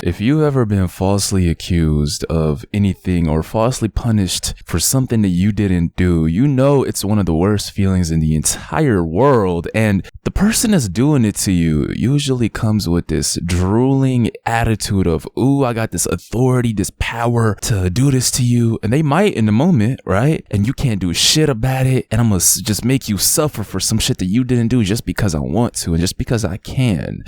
If you've ever been falsely accused of anything or falsely punished for something that you didn't do, you know it's one of the worst feelings in the entire world. And the person that's doing it to you usually comes with this drooling attitude of, ooh, I got this authority, this power to do this to you. And they might in the moment, right? And you can't do shit about it. And I'm gonna just make you suffer for some shit that you didn't do just because I want to and just because I can.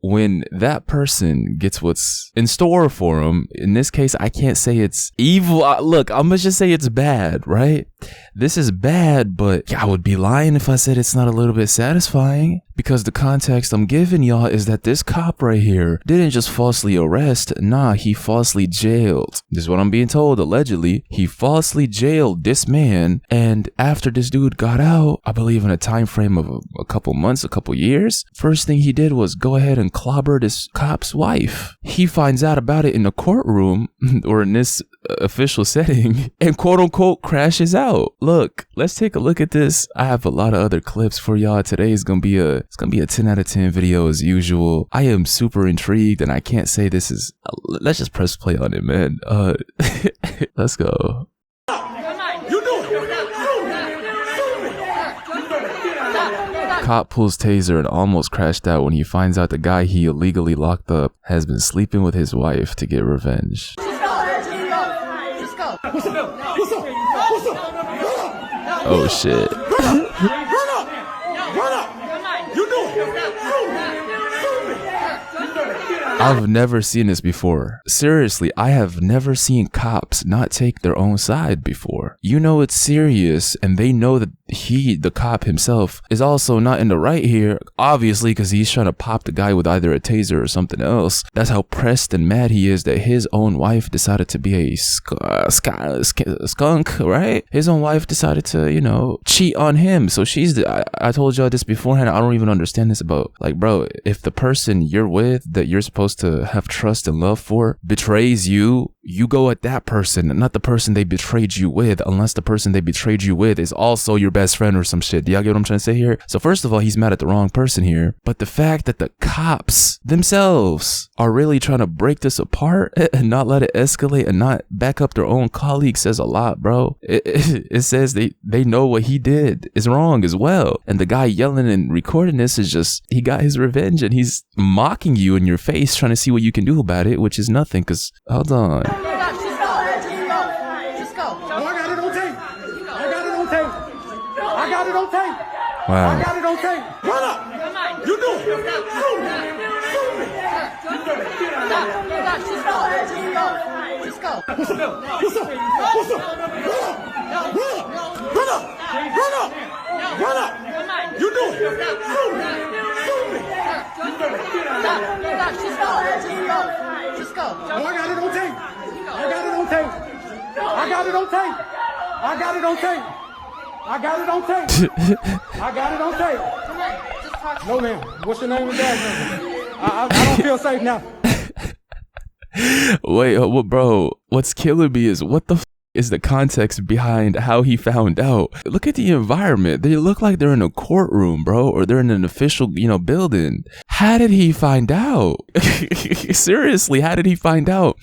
When that person gets what's in store for them, in this case, I can't say it's evil. Look, I'm gonna just say it's bad, right? This is bad, but I would be lying if I said it's not a little bit satisfying, because the context I'm giving y'all is that this cop right here didn't just falsely arrest, nah, he falsely jailed. This is what I'm being told, allegedly. He falsely jailed this man, and after this dude got out, I believe in a time frame of a couple months, a couple years, first thing he did was go ahead and clobber this cop's wife. He finds out about it in the courtroom, or in this official setting, and quote unquote crashes out. Look, let's take a look at this. I have a lot of other clips for y'all. Today is gonna be a 10 out of 10 video as usual. I am super intrigued, and I can't say this is, let's just press play on it, man. Let's go. Cop pulls taser and almost crashed out when he finds out the guy he illegally locked up has been sleeping with his wife to get revenge. Oh shit. I've never seen this before. Seriously, I have never seen cops not take their own side before. You know it's serious, and they know that the cop himself, is also not in the right here, obviously, because he's trying to pop the guy with either a taser or something else. That's how pressed and mad he is that his own wife decided to be a skunk, right? His own wife decided to, you know, cheat on him. So I told y'all this beforehand. I don't even understand this about, like, bro, if the person you're with that you're supposed to have trust and love for betrays you, you go at that person, not the person they betrayed you with, unless the person they betrayed you with is also your best friend or some shit. Do y'all get what I'm trying to say here? So first of all, he's mad at the wrong person here, but the fact that the cops themselves are really trying to break this apart and not let it escalate and not back up their own colleague says a lot, bro. It says they know what he did is wrong as well. And the guy yelling and recording this is just, he got his revenge, and he's mocking you in your face, trying to see what you can do about it, which is nothing, because, hold on. Wow. I got it on tape. Run up. You do it. Just go. What's up? Run up. You do it. Just go. Oh, I got it on tape. I got it on tape. No, ma'am. What's your name and dad's name? I don't feel safe now. Wait, bro, what's killing me is what the is the context behind how he found out. Look at the environment. They look like they're in a courtroom, bro, or they're in an official, building. How did he find out? Seriously, how did he find out?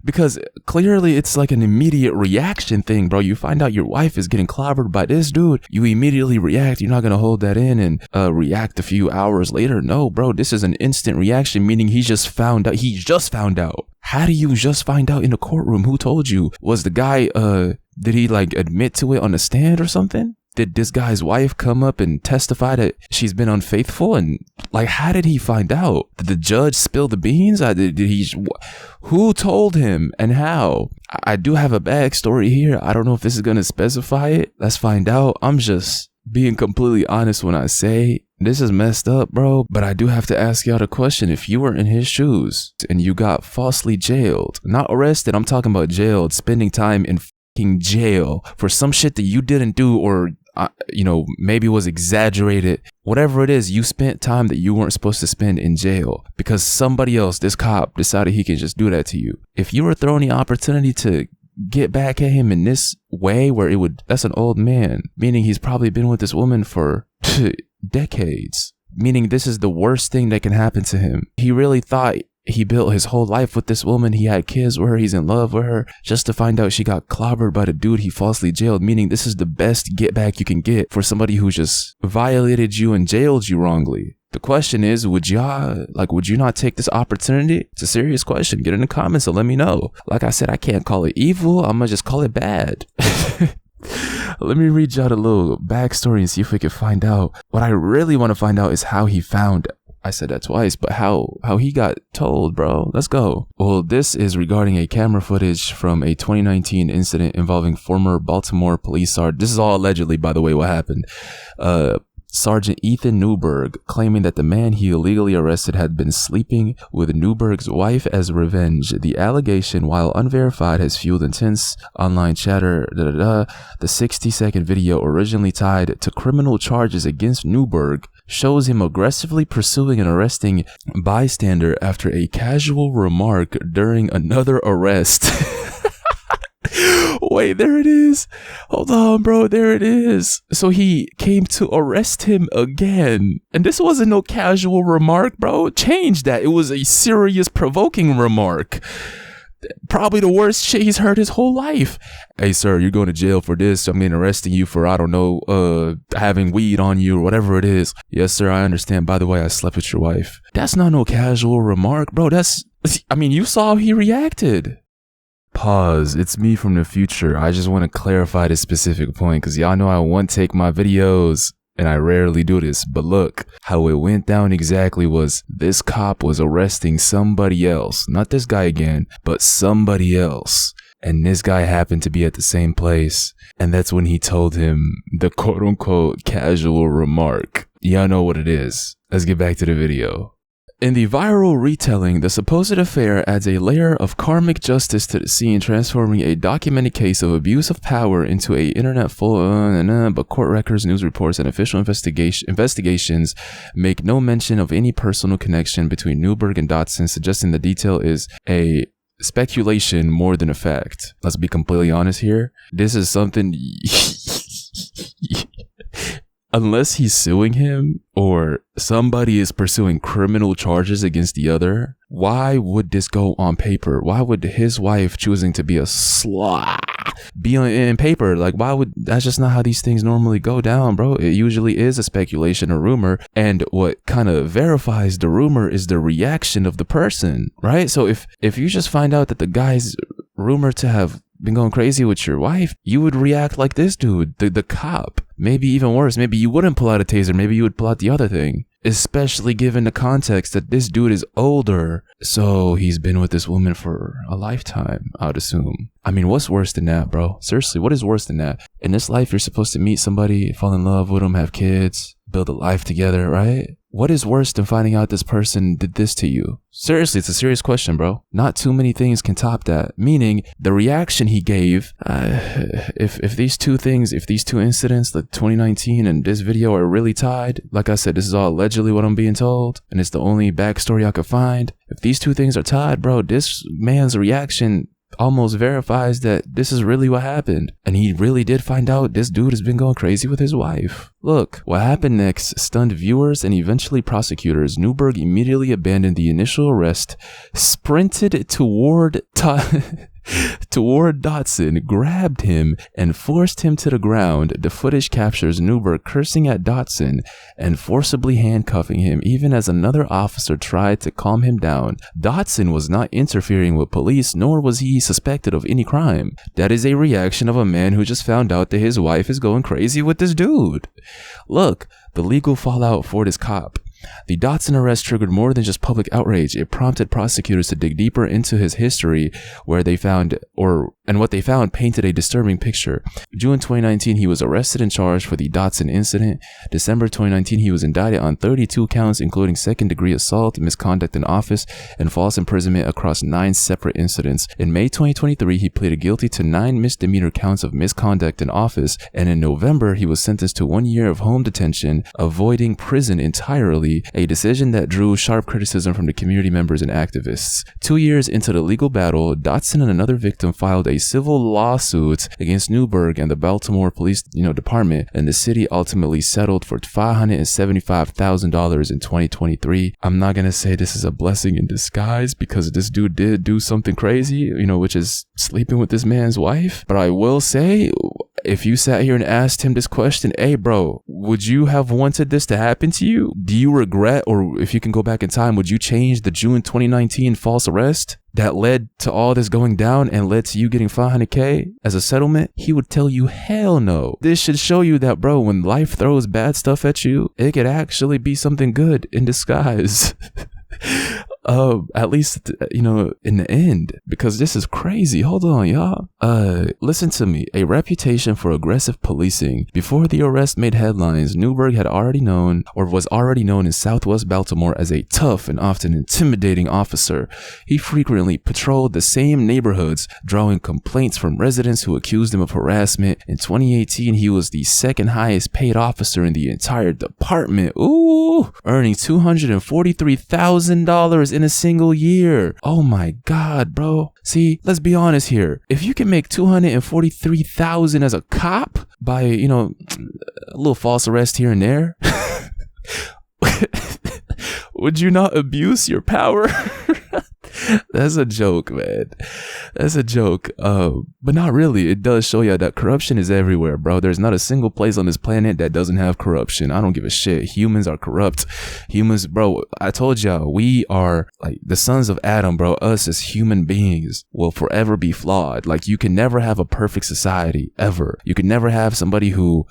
Because clearly it's like an immediate reaction thing, bro. You find out your wife is getting clobbered by this dude, you immediately react. You're not going to hold that in and react a few hours later. No, bro, this is an instant reaction, meaning he just found out. How do you just find out in the courtroom? Who told you? Was the guy, did he like admit to it on the stand or something? Did this guy's wife come up and testify that she's been unfaithful? And like, how did he find out? Did the judge spill the beans? Who told him and how? I do have a backstory here. I don't know if this is going to specify it. Let's find out. I'm just being completely honest when I say this is messed up, bro. But I do have to ask y'all the question. If you were in his shoes and you got falsely jailed, not arrested, I'm talking about jailed, spending time in fucking jail for some shit that you didn't do, or maybe was exaggerated. Whatever it is, you spent time that you weren't supposed to spend in jail because somebody else, this cop, decided he could just do that to you. If you were thrown the opportunity to get back at him in this way where that's an old man, meaning he's probably been with this woman for decades, meaning this is the worst thing that can happen to him. He really thought he built his whole life with this woman. He had kids with her. He's in love with her, just to find out she got clobbered by the dude he falsely jailed, meaning this is the best get back you can get for somebody who just violated you and jailed you wrongly. The question is, would you not take this opportunity? It's a serious question. Get in the comments and let me know. Like I said, I can't call it evil. I'm gonna just call it bad. Let me read y'all a little backstory and see if we can find out. What I really want to find out is how he found, I said that twice, but how he got told, bro. Let's go. Well, this is regarding a camera footage from a 2019 incident involving former Baltimore police sergeant. This is all allegedly, by the way, what happened. Sergeant Ethan Newberg, claiming that the man he illegally arrested had been sleeping with Newberg's wife as revenge. The allegation, while unverified, has fueled intense online chatter. The 60-second video, originally tied to criminal charges against Newberg, shows him aggressively pursuing and arresting bystander after a casual remark during another arrest. Wait, there it is. Hold on, bro. There it is. So he came to arrest him again. And this wasn't no casual remark, bro. Change that. It was a serious, provoking remark. Probably the worst shit he's heard his whole life. Hey, sir, you're going to jail for this. I'm arresting you for, I don't know, having weed on you or whatever it is. Yes, sir, I understand. By the way, I slept with your wife. That's not no casual remark, bro. You saw how he reacted. Pause. It's me from the future. I just want to clarify this specific point because y'all know I won't take my videos and I rarely do this. But look, how it went down exactly was this cop was arresting somebody else. Not this guy again, but somebody else. And this guy happened to be at the same place. And that's when he told him the quote unquote casual remark. Y'all know what it is. Let's get back to the video. In the viral retelling, the supposed affair adds a layer of karmic justice to the scene, transforming a documented case of abuse of power into a internet full but court records, news reports, and official investigations make no mention of any personal connection between Newberg and Dotson, suggesting the detail is a speculation more than a fact. Let's be completely honest here. This is something... Unless he's suing him or somebody is pursuing criminal charges against the other, why would this go on paper? Why would his wife choosing to be a slut be in paper? Like, that's just not how these things normally go down, bro. It usually is a speculation, a rumor. And what kind of verifies the rumor is the reaction of the person, right? So if you just find out that the guy's rumored to have been going crazy with your wife, you would react like this dude, the cop. Maybe even worse. Maybe you wouldn't pull out a taser. Maybe you would pull out the other thing. Especially given the context that this dude is older. So he's been with this woman for a lifetime, I would assume. I mean, what's worse than that, bro? Seriously, what is worse than that? In this life, you're supposed to meet somebody, fall in love with them, have kids, build a life together, right? What is worse than finding out this person did this to you? Seriously, it's a serious question, bro. Not too many things can top that. Meaning, the reaction he gave, if these two incidents, the 2019 and this video are really tied, like I said, this is all allegedly what I'm being told, and it's the only backstory I could find. If these two things are tied, bro, this man's reaction almost verifies that this is really what happened. And he really did find out this dude has been going crazy with his wife. Look, what happened next stunned viewers and eventually prosecutors. Newberg immediately abandoned the initial arrest, sprinted toward Dotson, grabbed him, and forced him to the ground. The footage captures Newberg cursing at Dotson and forcibly handcuffing him, even as another officer tried to calm him down. Dotson was not interfering with police, nor was he suspected of any crime. That is a reaction of a man who just found out that his wife is going crazy with this dude. Look, the legal fallout for this cop. The Dotson arrest triggered more than just public outrage. It prompted prosecutors to dig deeper into his history, what they found painted a disturbing picture. June 2019, he was arrested and charged for the Dotson incident. December 2019, he was indicted on 32 counts, including second-degree assault, misconduct in office, and false imprisonment across 9 separate incidents. In May 2023, he pleaded guilty to 9 misdemeanor counts of misconduct in office, and in November, he was sentenced to 1 year of home detention, avoiding prison entirely 2023, a decision that drew sharp criticism from the community members and activists. 2 years into the legal battle, Dotson and another victim filed a civil lawsuit against Newberg and the Baltimore Police Department, and the city ultimately settled for $575,000 in 2023. I'm not gonna say this is a blessing in disguise because this dude did do something crazy, which is sleeping with this man's wife. But I will say, if you sat here and asked him this question, hey bro, would you have wanted this to happen to you? Do you regret, or if you can go back in time, would you change the June 2019 false arrest that led to all this going down and led to you getting $500K as a settlement? He would tell you, hell no. This should show you that, bro, when life throws bad stuff at you, it could actually be something good in disguise. At least, in the end, because this is crazy. Hold on, y'all. Listen to me. A reputation for aggressive policing. Before the arrest made headlines, Newberg was already known in Southwest Baltimore as a tough and often intimidating officer. He frequently patrolled the same neighborhoods, drawing complaints from residents who accused him of harassment. In 2018, he was the second highest paid officer in the entire department. Ooh, earning $243,000 in a single year. Oh my God, bro. See, let's be honest here. If you can make $243,000 as a cop by, a little false arrest here and there, would you not abuse your power? That's a joke, man. That's a joke. But not really. It does show you that corruption is everywhere, bro. There's not a single place on this planet that doesn't have corruption. I don't give a shit. Humans are corrupt. Humans, bro, I told y'all, we are like the sons of Adam, bro. Us as human beings will forever be flawed. Like, you can never have a perfect society, ever. You can never have somebody who,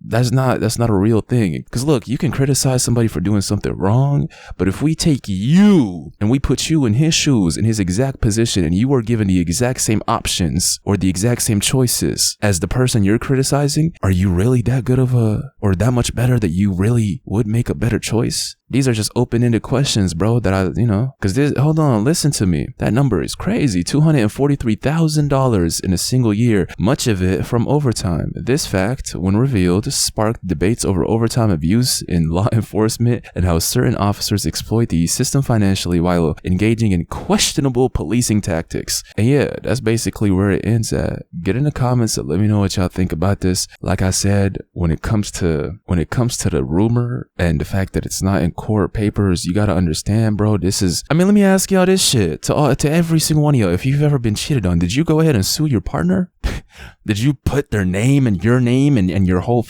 that's not a real thing. Because look, you can criticize somebody for doing something wrong, but if we take you and we put you in his shoes, in his exact position, and you are given the exact same options or the exact same choices as the person you're criticizing, are you really that good of or that much better that you really would make a better choice? These are just open-ended questions, bro, that because hold on, listen to me. That number is crazy. $243,000 in a single year, much of it from overtime. This fact, when revealed, sparked debates over overtime abuse in law enforcement and how certain officers exploit the system financially while engaging in questionable policing tactics. And yeah, that's basically where it ends at. Get in the comments and let me know what y'all think about this. Like I said, when it comes to the rumor and the fact that it's not in court papers, you gotta understand, bro, this is, let me ask y'all this shit to every single one of y'all. If you've ever been cheated on, did you go ahead and sue your partner? Did you put their name and your name and your whole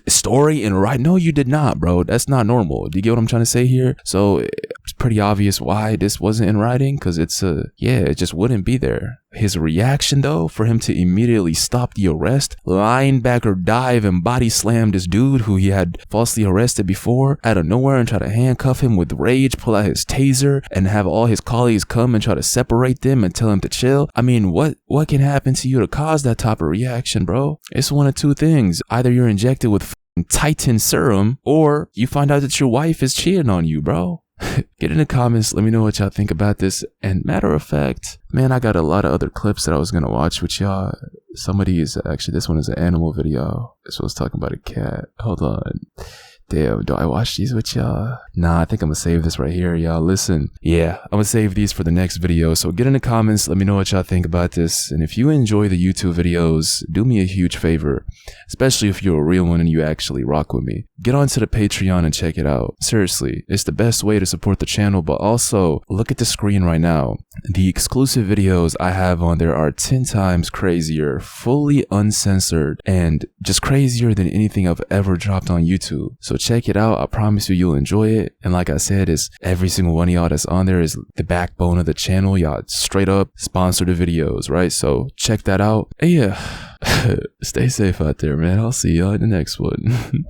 story in right? No, you did not, bro. That's not normal. Do you get what I'm trying to say here? So it's pretty obvious why this wasn't in writing, because it just wouldn't be there. His reaction, though, for him to immediately stop the arrest, linebacker dive and body slam this dude who he had falsely arrested before out of nowhere and try to handcuff him with rage, pull out his taser, and have all his colleagues come and try to separate them and tell him to chill. What can happen to you to cause that type of reaction, bro? It's one of two things. Either you're injected with Titan serum, or you find out that your wife is cheating on you, bro. Get in the comments, let me know what y'all think about this. And matter of fact, man, I got a lot of other clips that I was gonna watch with y'all. Some of these, actually, this one is an animal video. This one's talking about a cat. Hold on. Damn, do I watch these with y'all? Nah, I think I'm gonna save this right here, y'all. Listen, yeah, I'm gonna save these for the next video. So get in the comments, let me know what y'all think about this. And if you enjoy the YouTube videos, do me a huge favor, especially if you're a real one and you actually rock with me. Get onto the Patreon and check it out. Seriously, it's the best way to support the channel, but also look at the screen right now. The exclusive videos I have on there are 10 times crazier, fully uncensored, and just crazier than anything I've ever dropped on YouTube. So check it out. I promise you'll enjoy it. And like I said, is every single one of y'all that's on there is the backbone of the channel. Y'all straight up sponsor the videos, right? So check that out. And yeah, stay safe out there, man. I'll see y'all in the next one.